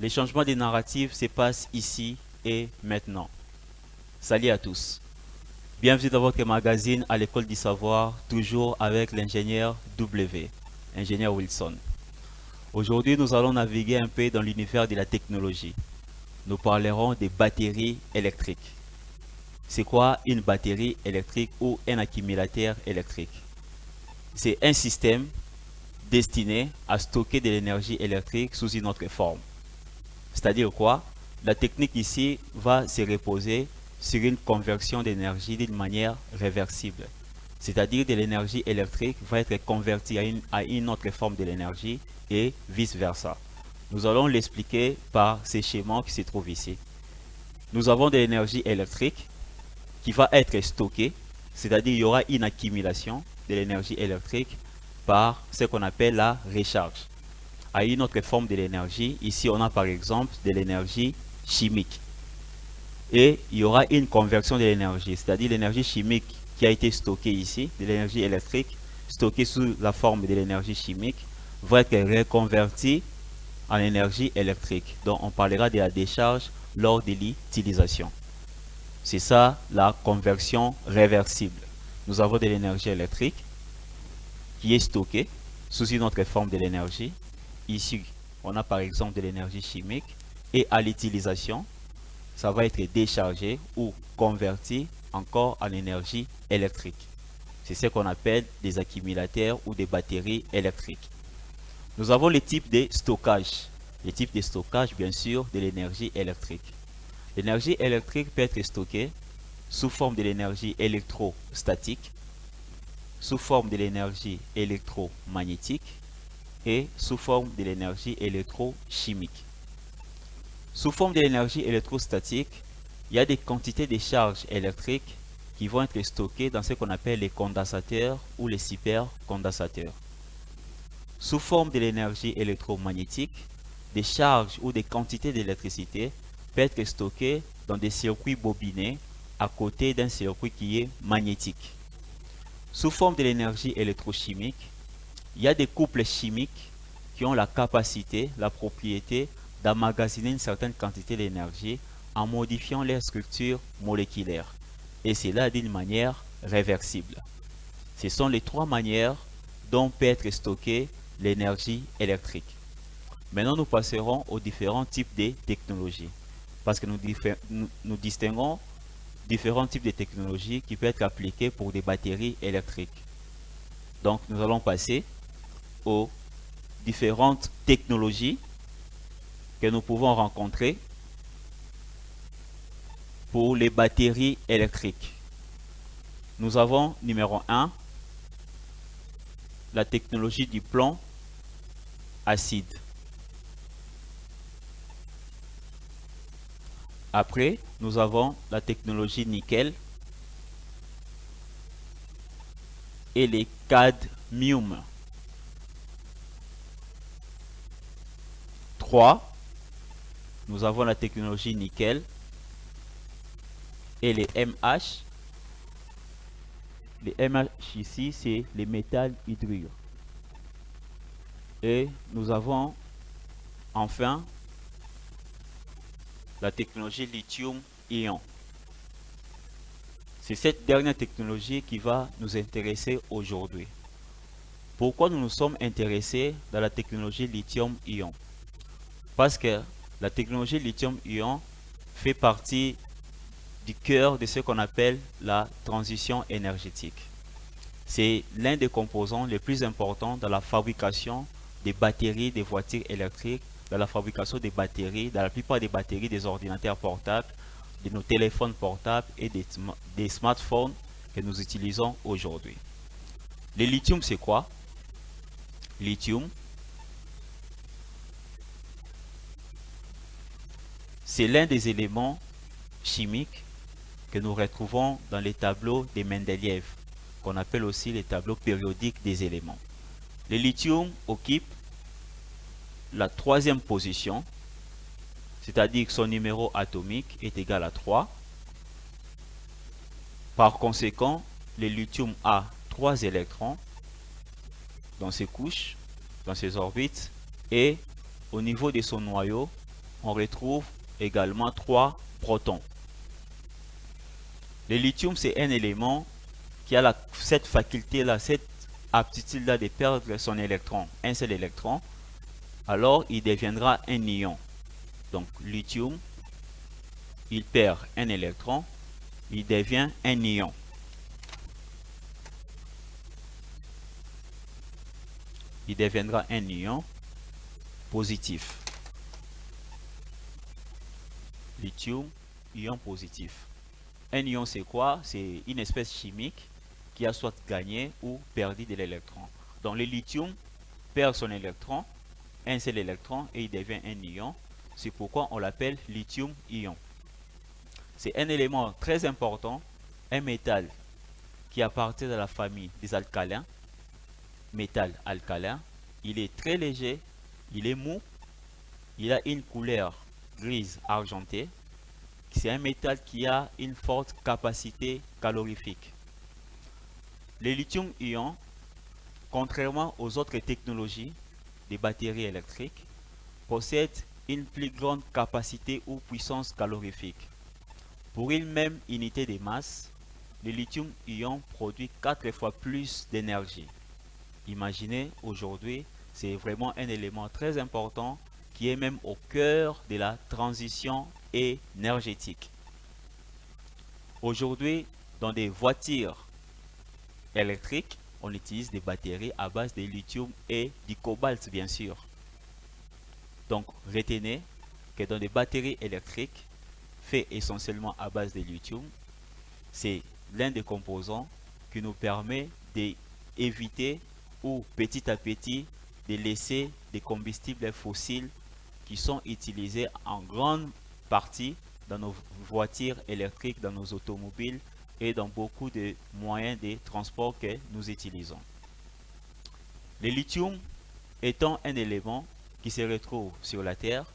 Les changements des narratifs se passent ici et maintenant. Salut à tous. Bienvenue dans votre magazine à l'école du savoir, toujours avec l'ingénieur W, ingénieur Wilson. Aujourd'hui, nous allons naviguer un peu dans l'univers de la technologie. Nous parlerons des batteries électriques. C'est quoi une batterie électrique ou un accumulateur électrique? C'est un système destiné à stocker de l'énergie électrique sous une autre forme. C'est-à-dire quoi? La technique ici va se reposer sur une conversion d'énergie d'une manière réversible. C'est-à-dire que l'énergie électrique va être convertie à une autre forme de l'énergie et vice-versa. Nous allons l'expliquer par ces schémas qui se trouvent ici. Nous avons de l'énergie électrique qui va être stockée, c'est-à-dire qu'il y aura une accumulation de l'énergie électrique par ce qu'on appelle la recharge. À une autre forme de l'énergie, ici on a par exemple de l'énergie chimique. Et il y aura une conversion de l'énergie, c'est-à-dire l'énergie chimique qui a été stockée ici, de l'énergie électrique, stockée sous la forme de l'énergie chimique, va être reconvertie en énergie électrique. Donc on parlera de la décharge lors de l'utilisation. C'est ça la conversion réversible. Nous avons de l'énergie électrique qui est stockée sous une autre forme de l'énergie. Ici, on a par exemple de l'énergie chimique et à l'utilisation, ça va être déchargé ou converti encore en énergie électrique. C'est ce qu'on appelle des accumulateurs ou des batteries électriques. Nous avons les types de stockage. Les types de stockage, bien sûr, de l'énergie électrique. L'énergie électrique peut être stockée sous forme de l'énergie électrostatique, sous forme de l'énergie électromagnétique et sous forme de l'énergie électrochimique. Sous forme de l'énergie électrostatique, il y a des quantités de charges électriques qui vont être stockées dans ce qu'on appelle les condensateurs ou les supercondensateurs. Sous forme de l'énergie électromagnétique, des charges ou des quantités d'électricité peuvent être stockées dans des circuits bobinés à côté d'un circuit qui est magnétique. Sous forme de l'énergie électrochimique, il y a des couples chimiques qui ont la capacité, la propriété d'emmagasiner une certaine quantité d'énergie en modifiant leur structure moléculaire. Et cela d'une manière réversible. Ce sont les trois manières dont peut être stockée l'énergie électrique. Maintenant, nous passerons aux différents types de technologies. Parce que nous distinguons différents types de technologies qui peuvent être appliquées pour des batteries électriques. Donc, nous allons passer aux différentes technologies que nous pouvons rencontrer pour les batteries électriques. Nous avons numéro 1, la technologie du plomb acide. Après, nous avons la technologie nickel et les cadmium. 3, nous avons la technologie nickel et les MH. Les MH ici, c'est les métals hydrures. Et nous avons enfin la technologie lithium-ion. C'est cette dernière technologie qui va nous intéresser aujourd'hui. Pourquoi nous nous sommes intéressés dans la technologie lithium-ion? Parce que la technologie lithium-ion fait partie du cœur de ce qu'on appelle la transition énergétique. C'est l'un des composants les plus importants dans la fabrication des batteries des voitures électriques, dans la fabrication des batteries, dans la plupart des batteries des ordinateurs portables, de nos téléphones portables et des smartphones que nous utilisons aujourd'hui. Le lithium, c'est quoi? Lithium, c'est l'un des éléments chimiques que nous retrouvons dans les tableaux de Mendeleïev, qu'on appelle aussi les tableaux périodiques des éléments. Le lithium occupe la troisième position, c'est-à-dire que son numéro atomique est égal à 3. Par conséquent, le lithium a 3 électrons dans ses couches, dans ses orbites, et au niveau de son noyau, on retrouve également 3 protons. Le lithium, c'est un élément qui a cette faculté-là, cette aptitude-là de perdre son électron, un seul électron. Alors, il deviendra un ion. Donc, lithium, il perd un électron, il devient un ion. Il deviendra un ion positif. Lithium, ion positif. Un ion, c'est quoi? C'est une espèce chimique qui a soit gagné ou perdu de l'électron. Donc, le lithium perd son électron, un seul électron, et il devient un ion. C'est pourquoi on l'appelle lithium-ion. C'est un élément très important, un métal qui appartient à la famille des alcalins, métal alcalin. Il est très léger, il est mou, il a une couleur grise argentée. C'est un métal qui a une forte capacité calorifique. Le lithium-ion, contrairement aux autres technologies des batteries électriques, possède une plus grande capacité ou puissance calorifique. Pour une même unité de masse, le lithium-ion produit 4 fois plus d'énergie. Imaginez, aujourd'hui, c'est vraiment un élément très important qui est même au cœur de la transition énergétique. Aujourd'hui, dans des voitures électriques, on utilise des batteries à base de lithium et du cobalt, bien sûr. Donc, retenez que dans des batteries électriques, faites essentiellement à base de lithium, c'est l'un des composants qui nous permet d'éviter ou petit à petit de laisser des combustibles fossiles qui sont utilisés en grande partie dans nos voitures électriques, dans nos automobiles et dans beaucoup de moyens de transport que nous utilisons. Le lithium étant un élément qui se retrouve sur la Terre,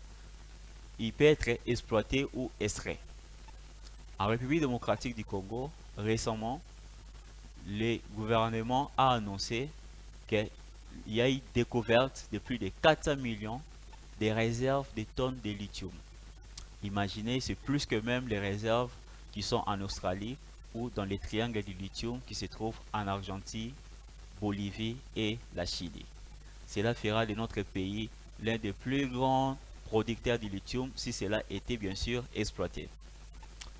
il peut être exploité ou extrait. En République démocratique du Congo, récemment, le gouvernement a annoncé qu'il y a eu découverte de plus de 400 millions de réserves de tonnes de lithium. Imaginez, c'est plus que même les réserves qui sont en Australie ou dans les triangles du lithium qui se trouvent en Argentine, Bolivie et la Chili. Cela fera de notre pays l'un des plus grands producteurs de lithium si cela était bien sûr exploité.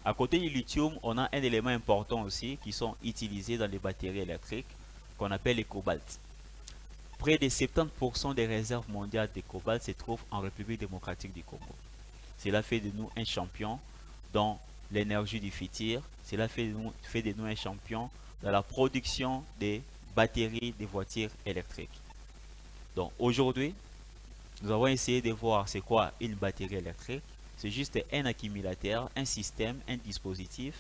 À côté du lithium, on a un élément important aussi qui sont utilisés dans les batteries électriques qu'on appelle le cobalt. Près de 70% des réserves mondiales de cobalt se trouvent en République démocratique du Congo. Cela fait de nous un champion dans l'énergie du futur. Cela fait de nous un champion dans la production des batteries des voitures électriques. Donc aujourd'hui, nous avons essayé de voir c'est quoi une batterie électrique. C'est juste un accumulateur, un système, un dispositif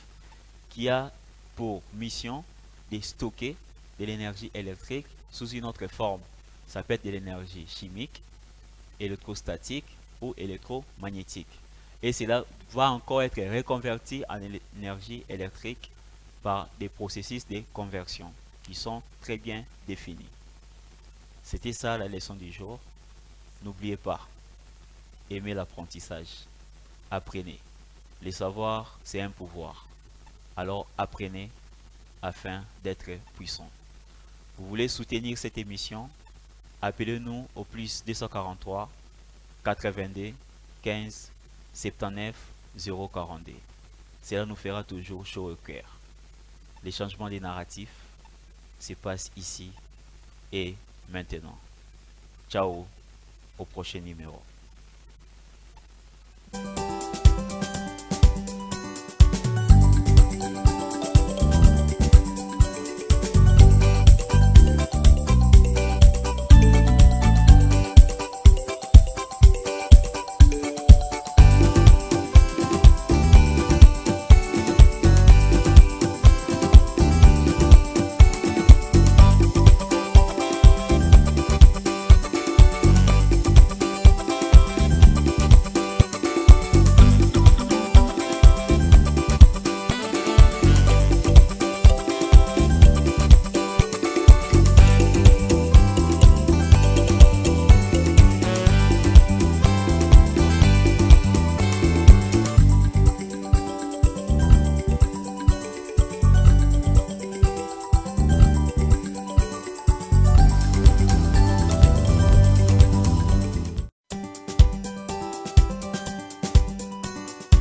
qui a pour mission de stocker de l'énergie électrique sous une autre forme. Ça peut être de l'énergie chimique, électrostatique ou électromagnétique. Et cela va encore être reconverti en énergie électrique par des processus de conversion qui sont très bien définis. C'était ça la leçon du jour. N'oubliez pas, aimez l'apprentissage. Apprenez. Le savoir, c'est un pouvoir. Alors apprenez afin d'être puissant. Vous voulez soutenir cette émission? Appelez-nous au plus 243 82 15 79 042. Cela nous fera toujours chaud au cœur. Les changements des narratifs se passent ici et maintenant. Ciao, au prochain numéro.